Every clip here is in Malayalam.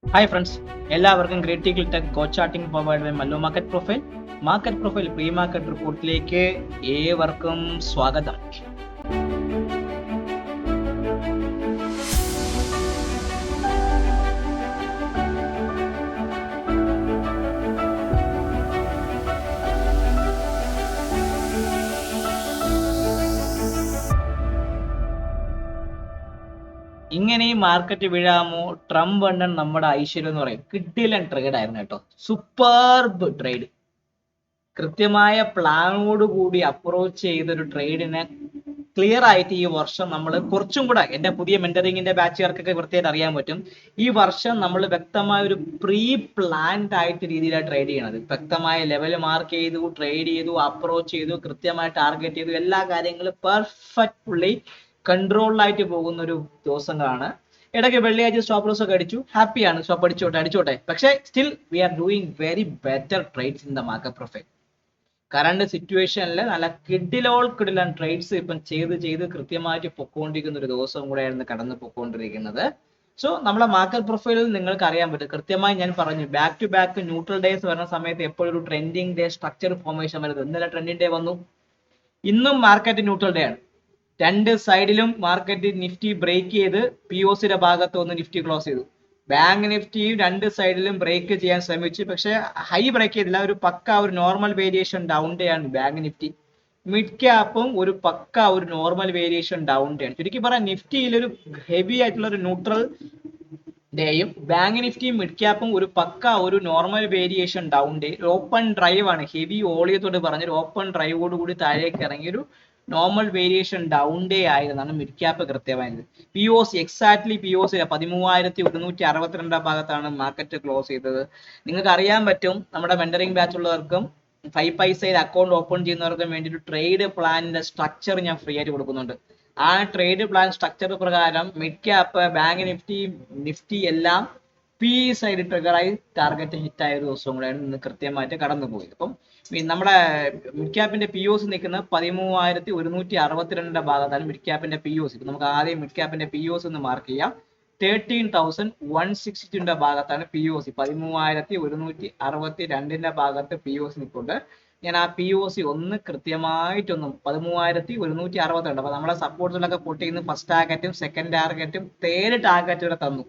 ഹായ് ഫ്രണ്ട്സ്, എല്ലാവർക്കും critical tech go charting powered by Mallu market profile pre market റിപ്പോർട്ടിലേക്ക് ഏവർക്കും സ്വാഗതം. ഇങ്ങനെ ഈ മാർക്കറ്റ് വീഴാമോ? ട്രംപ് അണ്ണൻ നമ്മുടെ ഐശ്വര്യം എന്ന് പറയും. കിഡിലൻ ട്രേഡ് ആയിരുന്നു കേട്ടോ, സൂപ്പർബ് ട്രേഡ്. കൃത്യമായ പ്ലാനോട് കൂടി അപ്രോച്ച് ചെയ്തൊരു ട്രേഡിനെ ക്ലിയർ ആയിട്ട് ഈ വർഷം നമ്മൾ കുറച്ചും കൂടെ, എന്റെ പുതിയ മെന്ററിങ്ങിന്റെ ബാച്ചുകാർക്കൊക്കെ വൃത്തിയായിട്ട് അറിയാൻ പറ്റും, ഈ വർഷം നമ്മൾ വ്യക്തമായ ഒരു പ്രീ പ്ലാൻഡ് ആയിട്ട് രീതിയിലാണ് ട്രേഡ് ചെയ്യണത്. വ്യക്തമായ ലെവൽ മാർക്ക് ചെയ്തു, ട്രേഡ് ചെയ്തു, അപ്രോച്ച് ചെയ്തു, കൃത്യമായി ടാർഗറ്റ് ചെയ്തു, എല്ലാ കാര്യങ്ങളും പെർഫെക്റ്റ്ലി കൺട്രോളിലായിട്ട് പോകുന്ന ഒരു ദിവസങ്ങളാണ്. ഇടയ്ക്ക് വെള്ളിയാഴ്ച സ്റ്റോപ്പ് ലോസ് ഒക്കെ അടിച്ചു, ഹാപ്പിയാണ്, സ്റ്റോപ്പ് അടിച്ചോട്ടെ. പക്ഷേ still we are doing very better trades in the market profile. Current സിറ്റുവേഷനിൽ നല്ല കിഡിലൻ ട്രേഡ്സ് ഇപ്പം ചെയ്ത് കൃത്യമായിട്ട് പൊക്കോണ്ടിരിക്കുന്ന ഒരു ദിവസം കൂടെയായിരുന്നു കടന്നു പൊക്കോണ്ടിരിക്കുന്നത്. സോ നമ്മളെ മാർക്കറ്റ് പ്രൊഫൈലിൽ നിങ്ങൾക്ക് അറിയാൻ പറ്റും, കൃത്യമായി ഞാൻ പറഞ്ഞു, back to back neutral days വരുന്ന സമയത്ത് എപ്പോഴും ഒരു ട്രെൻഡിങ് ഡേ സ്ട്രക്ചർ ഫോർമേഷൻ വരുന്നത്. ഇന്നലെ ട്രെൻഡിങ് ഡേ വന്നു, ഇന്നും മാർക്കറ്റ് ന്യൂട്രൽ ഡേ ആണ്. രണ്ട് സൈഡിലും മാർക്കറ്റ് നിഫ്റ്റി ബ്രേക്ക് ചെയ്ത് POCയുടെ ഭാഗത്ത് ഒന്ന് നിഫ്റ്റി ക്ലോസ് ചെയ്തു. ബാങ്ക് നിഫ്റ്റി രണ്ട് സൈഡിലും ബ്രേക്ക് ചെയ്യാൻ ശ്രമിച്ചു, പക്ഷെ ഹൈ ബ്രേക്ക് ചെയ്തില്ല. ഒരു പക്ക ഒരു നോർമൽ വേരിയേഷൻ ഡൗൺ ഡേ ആണ് ബാങ്ക് നിഫ്റ്റി. മിഡ് ക്യാപ്പും ഒരു പക്ക ഒരു നോർമൽ വേരിയേഷൻ ഡൗൺ ഡേ ആണ്. ചുരുക്കി പറയാൻ നിഫ്റ്റിയിൽ ഒരു ഹെവി ആയിട്ടുള്ള ഒരു ന്യൂട്രൽ ഡേയും ബാങ്ക് നിഫ്റ്റിയും മിഡ് ക്യാപ്പും ഒരു പക്ക ഒരു normal variation down day. Open drive ആണ്, ഹെവി ഓളിയത്തോട് പറഞ്ഞൊരു ഓപ്പൺ ഡ്രൈവോട് കൂടി താഴേക്ക് ഇറങ്ങിയൊരു നോർമൽ വേരിയേഷൻ ഡൗൺ ഡേ ആയിരുന്നാണ് മിഡ് ക്യാപ്പ് കൃത്യമായത്. POC എക്സാക്ട്ലി POC 13,162 ഭാഗത്താണ് മാർക്കറ്റ് ക്ലോസ് ചെയ്തത്. നിങ്ങൾക്ക് അറിയാൻ പറ്റും, നമ്മുടെ മെന്ററിംഗ് ബാച്ച് ഉള്ളവർക്കും 5 പൈസയിൽ അക്കൗണ്ട് ഓപ്പൺ ചെയ്യുന്നവർക്കും വേണ്ടി ഒരു ട്രേഡ് പ്ലാനിന്റെ സ്ട്രക്ചർ ഞാൻ ഫ്രീ ആയിട്ട് കൊടുക്കുന്നുണ്ട്. ആ ട്രേഡ് പ്ലാൻ സ്ട്രക്ചർ പ്രകാരം മിഡ് ക്യാപ്പ്, ബാങ്ക് നിഫ്റ്റി എല്ലാം സൈഡ് ട്രിഗറായി ടാർഗറ്റ് ഹിറ്റ് ആയ ഒരു ദിവസവും കൂടെയാണ് ഇന്ന് കൃത്യമായിട്ട് കടന്നുപോയത്. അപ്പം നമ്മുടെ മിഡ് ക്യാപ്പിന്റെ POC നിൽക്കുന്ന 13,162 ഭാഗത്താണ് മിഡ് ക്യാപ്പിന്റെ POC. നമുക്ക് ആദ്യം മിഡ് ക്യാപ്പിന്റെ POC ഒന്ന് മാർക്ക് ചെയ്യാം. 13,162 ഭാഗത്താണ് POC. 13,162 ഭാഗത്ത് POC നിൽക്കുന്നുണ്ട്. ഞാൻ ആ POC ഒന്ന് കൃത്യമായിട്ടൊന്നും 13,162, അപ്പൊ നമ്മളെ സപ്പോർട്ട്സിലൊക്കെ പൊട്ടി ഇന്ന് ഫസ്റ്റ് ടാർഗറ്റും സെക്കൻഡ് ടാർഗറ്റും തേർഡ് ടാർഗറ്റ് വരെ തന്നു.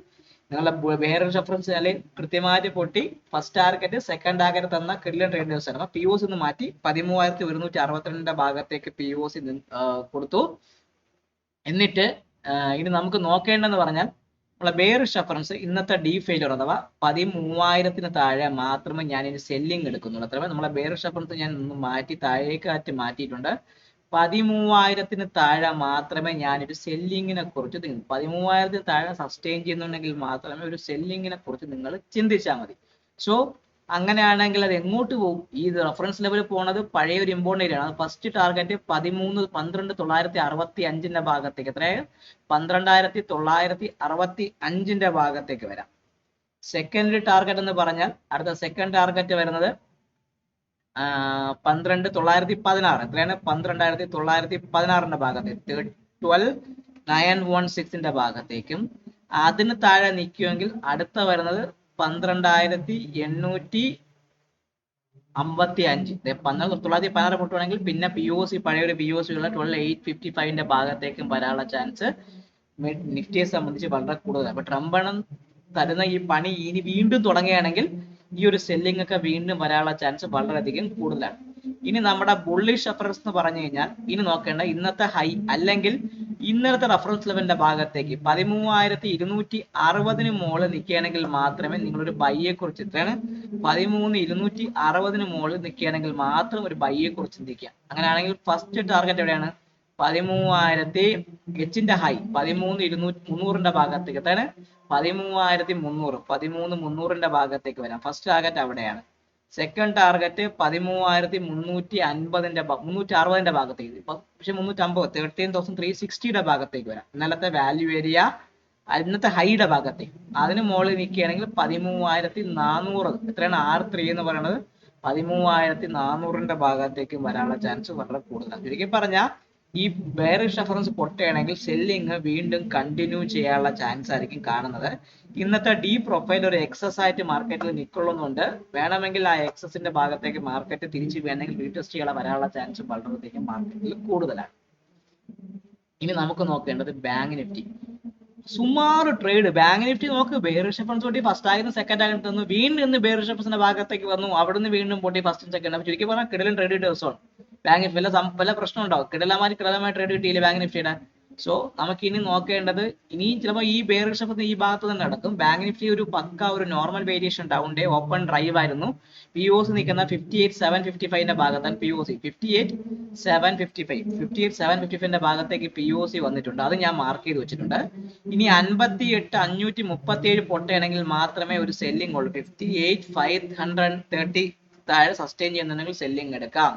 നിങ്ങളുടെ വേറെ റെഫറൻസ് കൃത്യമായിട്ട് പൊട്ടി ഫസ്റ്റ് ടാർഗറ്റ് സെക്കൻഡ് ടാർഗറ്റ് തന്ന കിഡിലൻ ട്രേഡേഴ്സ് ആണ്. അപ്പൊ POC ഒന്ന് മാറ്റി 13,162 ഭാഗത്തേക്ക് POC കൊടുത്തു. എന്നിട്ട് ഇനി നമുക്ക് നോക്കേണ്ടെന്ന് പറഞ്ഞാൽ നമ്മളെ ബെയറിഷ് റെഫറൻസ് ഇന്നത്തെ ഡി ഫെയിലർ അഥവാ 13,000 താഴെ മാത്രമേ ഞാൻ ഇനി സെല്ലിംഗ് എടുക്കുന്നുള്ളൂ. അത്രമേ നമ്മളെ ബെയറിഷ് റെഫറൻസ് ഞാൻ ഒന്ന് മാറ്റി താഴേക്കാറ്റ് മാറ്റിയിട്ടുണ്ട്. 13,000 താഴെ മാത്രമേ ഞാനൊരു സെല്ലിങ്ങിനെ കുറിച്ച് 13,000 താഴെ സസ്റ്റെയിൻ ചെയ്യുന്നുണ്ടെങ്കിൽ മാത്രമേ ഒരു സെല്ലിങ്ങിനെ കുറിച്ച് നിങ്ങൾ ചിന്തിച്ചാൽ മതി. സോ അങ്ങനെയാണെങ്കിൽ അത് എങ്ങോട്ട് പോകും? ഈ റെഫറൻസ് ലെവൽ പോണത് പഴയ ഒരു ഇമ്പോർട്ടൻ്റ് ഏരിയ ആണ്. ഫസ്റ്റ് ടാർഗറ്റ് 12,965 ഭാഗത്തേക്ക്, എത്രയാണ്? 12,965 ഭാഗത്തേക്ക് വരാം. സെക്കൻഡ് ടാർഗറ്റ് എന്ന് പറഞ്ഞാൽ അടുത്ത സെക്കൻഡ് ടാർഗറ്റ് വരുന്നത് 12,916, എത്രയാണ്? 12,916 ഭാഗത്തേക്ക്, 12,916 ഭാഗത്തേക്കും. അതിന് താഴെ നിൽക്കുമെങ്കിൽ അടുത്ത വരുന്നത് 12,855. 12,916 പൊട്ടുവാണെങ്കിൽ പിന്നെ POC പഴയൊരു POC ഉള്ള 12,855 ഭാഗത്തേക്കും വരാനുള്ള ചാൻസ് നിഫ്റ്റിയെ സംബന്ധിച്ച് വളരെ കൂടുതലാണ്. അപ്പൊ ട്രംപ് തരുന്ന ഈ പണി ഇനി വീണ്ടും തുടങ്ങുകയാണെങ്കിൽ ഈ ഒരു സെല്ലിംഗ് ഒക്കെ വീണ്ടും വരാനുള്ള ചാൻസ് വളരെയധികം കൂടുതലാണ്. ഇനി നമ്മുടെ ബുള്ളിഷ് റെഫറൻസ് എന്ന് പറഞ്ഞു കഴിഞ്ഞാൽ ഇനി നോക്കേണ്ട ഇന്നത്തെ ഹൈ അല്ലെങ്കിൽ ഇന്നത്തെ റെഫറൻസ് ലെവലിന്റെ ഭാഗത്തേക്ക് 13,260 മുകളിൽ നിൽക്കുകയാണെങ്കിൽ മാത്രമേ നിങ്ങളൊരു ബൈയെ കുറിച്ച്, എത്രയാണ്? 13,260 മുകളിൽ നിൽക്കുകയാണെങ്കിൽ മാത്രം ഒരു ബൈയെ കുറിച്ച് ചിന്തിക്കുക. അങ്ങനെയാണെങ്കിൽ ഫസ്റ്റ് ടാർഗറ്റ് എവിടെയാണ്? 13,000 എച്ചിന്റെ ഹൈ 13,300 ഭാഗത്തേക്ക്, എത്രയാണ്? 13,300, 13,300 ഭാഗത്തേക്ക് വരാം. ഫസ്റ്റ് ടാർഗറ്റ് അവിടെയാണ്. സെക്കൻഡ് ടാർഗറ്റ് 13,350 ഭാഗത്തേക്ക്, പക്ഷെ 350, 13,360 ഭാഗത്തേക്ക് വരാം. ഇന്നലത്തെ വാല്യൂ ഏരിയ, ഇന്നത്തെ ഹൈയുടെ ഭാഗത്തേക്ക്. അതിന് മുകളിൽ നിൽക്കുകയാണെങ്കിൽ 13,400, എത്രയാണ്? R3 എന്ന് പറയുന്നത് 13,400 ഭാഗത്തേക്ക് വരാനുള്ള ചാൻസ് വളരെ കൂടുതലാണ്. ചുരുക്കി പറഞ്ഞാൽ ഈ ബെയറിഷ് റെഫറൻസ് പൊട്ടുകയാണെങ്കിൽ സെല്ലിങ് വീണ്ടും കണ്ടിന്യൂ ചെയ്യാനുള്ള ചാൻസ് ആയിരിക്കും കാണുന്നത്. ഇന്നത്തെ ഡി പ്രൊഫൈൽ ഒരു എക്സസ് ആയിട്ട് മാർക്കറ്റിൽ നിൽക്കൊള്ളുന്നുണ്ട്. വേണമെങ്കിൽ ആ എക്സസിന്റെ ഭാഗത്തേക്ക് മാർക്കറ്റ് തിരിച്ച് വേണമെങ്കിൽ റീടെസ്റ്റ് ചെയ്യാൻ വരാനുള്ള ചാൻസ് വളരെയധികം മാർക്കറ്റിൽ കൂടുതലാണ്. ഇനി നമുക്ക് നോക്കേണ്ടത് ബാങ്ക് നിഫ്റ്റി. സുമാറ് ട്രേഡ് ബാങ്ക് നിഫ്റ്റി നോക്ക്, ബെയറിഷ് റെഫറൻസ് പൊട്ടി ഫസ്റ്റ് ആയിരുന്നു, സെക്കൻഡ് ആയിരുന്നു തന്നു, വീണ്ടും ഇന്ന് ബെയറിഷ് റെഫറൻസിന്റെ ഭാഗത്തേക്ക് വന്നു, അവിടുന്ന് വീണ്ടും പൊട്ടി ഫസ്റ്റ് സെക്കൻഡ്. അപ്പൊ ചുരുക്കി പറഞ്ഞാൽ കിടലൻ ട്രേഡ് കിട്ടിയ ദിവസമാണ്. ബാങ്ക് നിഫ്റ്റി വല്ല പ്രശ്നം ഉണ്ടാവും, കിടലമായി ട്രേഡ് കിട്ടിയില്ല ബാങ്ക് നിഫ്റ്റിയുടെ. സോ നമുക്ക് ഇനി നോക്കേണ്ടത്, ഇനി ചിലപ്പോൾ ഈ ബെയറിഷ് റെഫറൻസ് ഈ ഭാഗത്ത് തന്നെ നടക്കും. ബാങ്ക് നിഫ്റ്റി ഒരു പക്ക ഒരു normal variation down day open drive ആയിരുന്നു. പി ഒ സി നിൽക്കുന്ന 58,755 ഭാഗത്താണ് പി ഒ സി 58,755 ഭാഗത്തേക്ക് പി ഒ സി വന്നിട്ടുണ്ട്. അത് ഞാൻ മാർക്ക് ചെയ്ത് വെച്ചിട്ടുണ്ട്. ഇനി 58,537 പൊട്ടയാണെങ്കിൽ മാത്രമേ ഒരു സെല്ലിംഗ് ഉള്ളൂ. 58,530 താഴെ സസ്റ്റെയിൻ ചെയ്യുന്നുണ്ടെങ്കിൽ സെല്ലിംഗ് എടുക്കാം.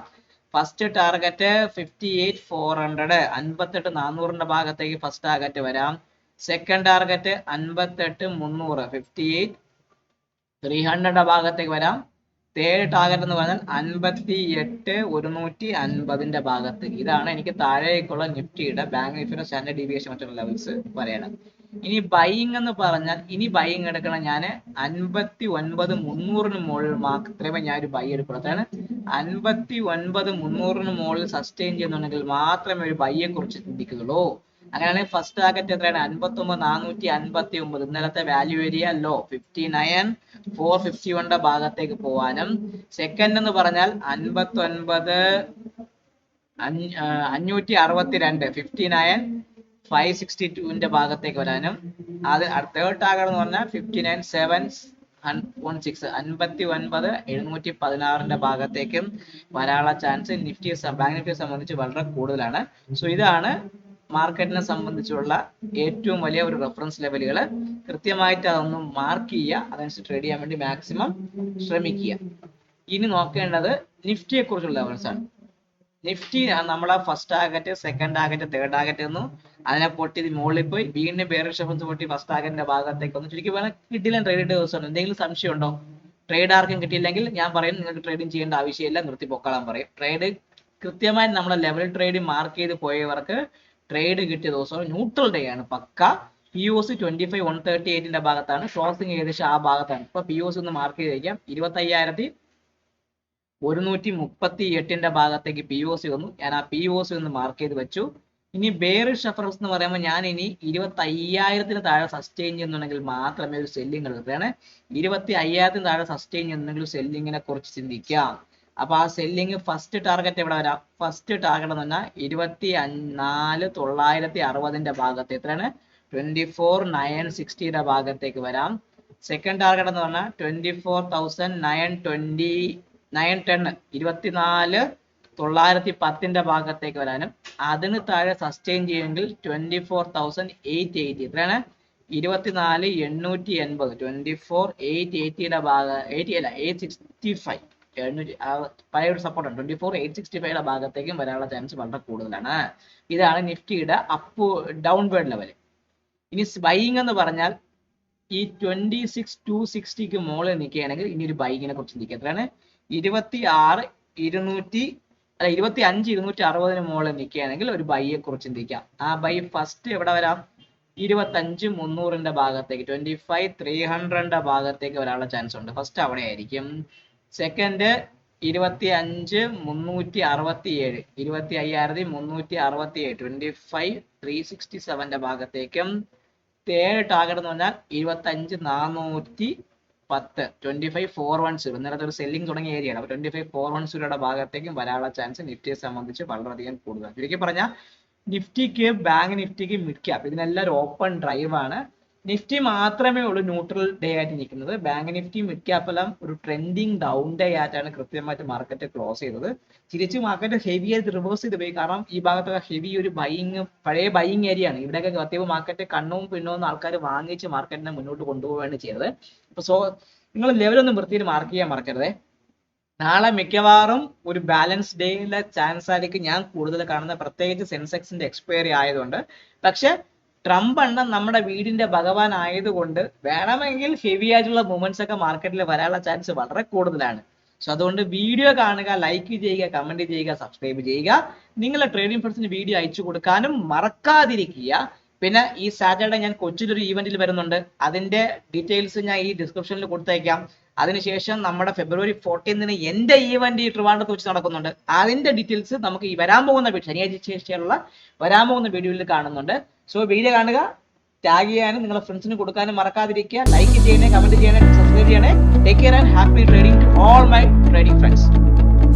ഫസ്റ്റ് ടാർഗറ്റ് 58,400, 58,400 ഭാഗത്തേക്ക് ഫസ്റ്റ് ടാർഗറ്റ് വരാം. സെക്കൻഡ് ടാർഗറ്റ് 58,300, 58,300 ഭാഗത്തേക്ക് വരാം. തേർഡ് ടാർഗറ്റ് എന്ന് പറഞ്ഞാൽ 58,150 ഭാഗത്തേക്ക്. ഇതാണ് എനിക്ക് താഴേക്കുള്ള നിഫ്റ്റിയുടെ ബാങ്ക് നിഫ്റ്റിയുടെ സ്റ്റാൻഡേർഡ് ഡീവിയേഷൻ മറ്റുള്ള ലെവൽസ് പറയണം. ഇനി ബൈയിങ് എന്ന് പറഞ്ഞാൽ, ഇനി ബൈയിങ് എടുക്കണം ഞാൻ 59,300 മുകളിൽ മാത്രമേ ഞാൻ ഒരു ബൈ എടുക്കുള്ളൂ. അതാണ് 59,300 മുകളിൽ സസ്റ്റെയിൻ ചെയ്യുന്നുണ്ടെങ്കിൽ മാത്രമേ ഒരു ബൈയെ കുറിച്ച് ചിന്തിക്കുന്നുള്ളൂ. അങ്ങനെയാണെങ്കിൽ ഫസ്റ്റ് ടാർഗറ്റ് എത്രയാണ്? 59,459. ഇന്നലത്തെ വാല്യൂ ഏരിയ ലോ 59,451 ഭാഗത്തേക്ക് പോവാനും, സെക്കൻഡ് എന്ന് പറഞ്ഞാൽ 59,562, 59,562 ഭാഗത്തേക്ക് വരാനും, അത് തേർഡ് ടാർഗറ്റ് എന്ന് പറഞ്ഞാൽ 59,716, 59,716 ഭാഗത്തേക്കും വരാനുള്ള ചാൻസ് നിഫ്റ്റി ബാങ്ക് നിഫ്റ്റിയെ സംബന്ധിച്ച് വളരെ കൂടുതലാണ്. സോ ഇതാണ് മാർക്കറ്റിനെ സംബന്ധിച്ചുള്ള ഏറ്റവും വലിയ ഒരു റെഫറൻസ് ലെവലുകൾ. കൃത്യമായിട്ട് അതൊന്നും മാർക്ക് ചെയ്യുക, അതനുസരിച്ച് ട്രേഡ് ചെയ്യാൻ വേണ്ടി മാക്സിമം ശ്രമിക്കുക. ഇനി നോക്കേണ്ടത് നിഫ്റ്റിയെ കുറിച്ചുള്ള ലെവൽസ് ആണ്. നിഫ്റ്റി നമ്മളെ first target, second target, third target ഒന്നും അതിനെ പൊട്ടി മുകളിൽ പോയി വീണ്ടും ബെയറിഷ് റെഫറൻസ് പൊട്ടി ഫസ്റ്റ് ടാർഗറ്റിന്റെ ഭാഗത്തേക്ക് വന്നു. ചുരുക്കി പറഞ്ഞാൽ കിട്ടില്ല ട്രേഡ് ദിവസമാണ്. എന്തെങ്കിലും സംശയം ഉണ്ടോ? ട്രേഡ് ആർക്കും കിട്ടിയില്ലെങ്കിൽ ഞാൻ പറയും നിങ്ങൾക്ക് ട്രേഡിങ് ചെയ്യേണ്ട ആവശ്യമില്ല, നിർത്തി പൊക്കളാൻ പറയും. ട്രേഡ് കൃത്യമായി നമ്മളെ ലെവൽ ട്രേഡ് മാർക്ക് ചെയ്ത് പോയവർക്ക് ട്രേഡ് കിട്ടിയ ദിവസം ന്യൂട്രൽ ഡേ ആണ് പക്ക. പി ഒ സി 25,138 ഭാഗത്താണ്, ക്ലോസിംഗ് ഏകദേശം ആ ഭാഗത്താണ്. ഇപ്പൊ പി ഒ സി ഒന്ന് മാർക്ക് ചെയ്തേക്കാം. 25,138 ഭാഗത്തേക്ക് പി ഒ സി വന്നു. ഞാൻ ആ പി ഒ സി ഒന്ന് മാർക്ക് ചെയ്ത് വെച്ചു. ഇനി ബെയറിഷ് റെഫറൻസ് എന്ന് പറയുമ്പോൾ ഞാൻ ഇനി 25,000 താഴെ സസ്റ്റെയിൻ ചെയ്യുന്നുണ്ടെങ്കിൽ മാത്രമേ ഒരു സെല്ലിംഗ് എടുക്കുകയാണ്. 25,000 താഴെ സസ്റ്റെയിൻ ചെയ്യുന്നുണ്ടെങ്കിൽ സെല്ലിങ്ങിനെ കുറിച്ച് ചിന്തിക്കാം. അപ്പൊ ആ സെല്ലിങ് ഫസ്റ്റ് ടാർഗറ്റ് എവിടെ വരാം? ഫസ്റ്റ് ടാർഗറ്റ് എന്ന് പറഞ്ഞാൽ 24,960 ഭാഗത്ത്, എത്രയാണ്? 24,960 ഭാഗത്തേക്ക് വരാം. സെക്കൻഡ് ടാർഗറ്റ് എന്ന് പറഞ്ഞാൽ 24,910, 24,910 ഭാഗത്തേക്ക് വരാനും, അതിന് താഴെ സസ്റ്റെയിൻ ചെയ്യുമെങ്കിൽ 24,880, എത്രയാണ്? 24,880, 24,880 ഭാഗം 865, പഴയ ഒരു സപ്പോർട്ടാണ്. 24,865 ഭാഗത്തേക്കും വരാനുള്ള ചാൻസ് വളരെ കൂടുതലാണ്. ഇതാണ് നിഫ്റ്റിയുടെ ഡൗൺവേർഡ് ലെവൽ. ഇനി ബൈയിങ് എന്ന് പറഞ്ഞാൽ ഈ 26,260 മുകളിൽ നിൽക്കുകയാണെങ്കിൽ ഇനി ഒരു ബൈയിങ്ങിനെ കുറിച്ച് ചിന്തിക്കുക. എത്രയാണ്? 25,260 മുകളിൽ നിൽക്കുകയാണെങ്കിൽ ഒരു ബൈയെ കുറിച്ച് ചിന്തിക്കാം. ആ ബൈ ഫസ്റ്റ് എവിടെ വരാം? 25,300 ഭാഗത്തേക്ക്, 25,300 ഭാഗത്തേക്ക് വരാനുള്ള ചാൻസ് ഉണ്ട്. ഫസ്റ്റ് അവിടെ ആയിരിക്കും. സെക്കൻഡ് 25,367, 25,367, 25,367 ഭാഗത്തേക്കും. തേർഡ് ടാർഗറ്റ് എന്ന് പറഞ്ഞാൽ 25,410, 25,410. ഇന്നലത്തെ ഒരു സെല്ലിംഗ് തുടങ്ങിയ ഏരിയയാണ്. അപ്പൊ 25,410 ഭാഗത്തേക്കും വരാനുള്ള ചാൻസ് നിഫ്റ്റിയെ സംബന്ധിച്ച് വളരെയധികം കൂടുതലാണ്. ചുരുക്കി പറഞ്ഞാൽ നിഫ്റ്റിക്ക്, ബാങ്ക് നിഫ്റ്റിക്ക്, മിഡ് ക്യാപ് ഇതിനെല്ലാം ഒരു ഓപ്പൺ ഡ്രൈവ് ആണ്. നിഫ്റ്റി മാത്രമേ ഉള്ളൂ ന്യൂട്രൽ ഡേ ആയിട്ട് നിൽക്കുന്നത്. ബാങ്ക് നിഫ്റ്റി, മിഡ് ക്യാപ്പ് എല്ലാം ഒരു ട്രെൻഡിങ് ഡൗൺ ഡേ ആയിട്ടാണ് കൃത്യമായിട്ട് മാർക്കറ്റ് ക്ലോസ് ചെയ്തത്. തിരിച്ച് മാർക്കറ്റ് ഹെവി ആയിട്ട് റിവേഴ്സ് ചെയ്ത് പോയി. കാരണം ഈ ഭാഗത്തൊക്കെ ഹെവി ഒരു ബൈയിങ്, പഴയ ബൈയിങ് ഏരിയ ആണ്. ഇവിടെയൊക്കെ അത്യാവശ്യം മാർക്കറ്റ് കണ്ണവും പിന്നവും ആൾക്കാർ വാങ്ങിച്ച് മാർക്കറ്റിനെ മുന്നോട്ട് കൊണ്ടുപോവുകയാണ് ചെയ്തത്. അപ്പൊ നിങ്ങൾ ലെവലൊന്നും വൃത്തിയിൽ മാർക്ക് ചെയ്യാൻ മറക്കരുത്. നാളെ മിക്കവാറും ഒരു ബാലൻസ് ഡേയിലെ ചാൻസ് ആയിരിക്കും ഞാൻ കൂടുതൽ കാണുന്നത്, പ്രത്യേകിച്ച് സെൻസെക്സിന്റെ എക്സ്പയറി ആയതുകൊണ്ട്. പക്ഷെ ട്രംപ് അണ്ണൻ നമ്മുടെ വീടിന്റെ ഭഗവാൻ ആയതുകൊണ്ട് വേണമെങ്കിൽ ഹെവി ആയിട്ടുള്ള മൂവ്മെന്റ്സ് ഒക്കെ മാർക്കറ്റിൽ വരാനുള്ള ചാൻസ് വളരെ കൂടുതലാണ്. സോ അതുകൊണ്ട് വീഡിയോ കാണുക, ലൈക്ക് ചെയ്യുക, കമന്റ് ചെയ്യുക, സബ്സ്ക്രൈബ് ചെയ്യുക. നിങ്ങളെ ട്രേഡിംഗ് ഫ്രണ്ട്സിന് വീഡിയോ അയച്ചു കൊടുക്കാനും മറക്കാതിരിക്കുക. പിന്നെ ഈ സാറ്റർഡേ ഞാൻ കൊച്ചിയിലൊരു ഈവന്റിൽ വരുന്നുണ്ട്. അതിന്റെ ഡീറ്റെയിൽസ് ഞാൻ ഈ ഡിസ്ക്രിപ്ഷനിൽ കൊടുത്തേക്കാം. അതിനുശേഷം നമ്മുടെ ഫെബ്രുവരി 14 എന്റെ ഈവന്റ് ഈ ട്രിവാൻഡ്രത്ത് വെച്ച് നടക്കുന്നുണ്ട്. അതിന്റെ ഡീറ്റെയിൽസ് നമുക്ക് ഈ വരാൻ പോകുന്ന ശനിയാഴ്ച ശേഷമുള്ള വരാൻ പോകുന്ന വീഡിയോയിൽ കാണുന്നുണ്ട്. സോ വീഡിയോ കാണുക, ടാഗ് ചെയ്യാനും നിങ്ങളുടെ ഫ്രണ്ട്സിന് കൊടുക്കാനും മറക്കാതിരിക്കുക. ലൈക്ക് ചെയ്യണേ, കമന്റ് ചെയ്യണേ, സബ്സ്ക്രൈബ് ചെയ്യണേ. Take care and happy trading to all my trading friends.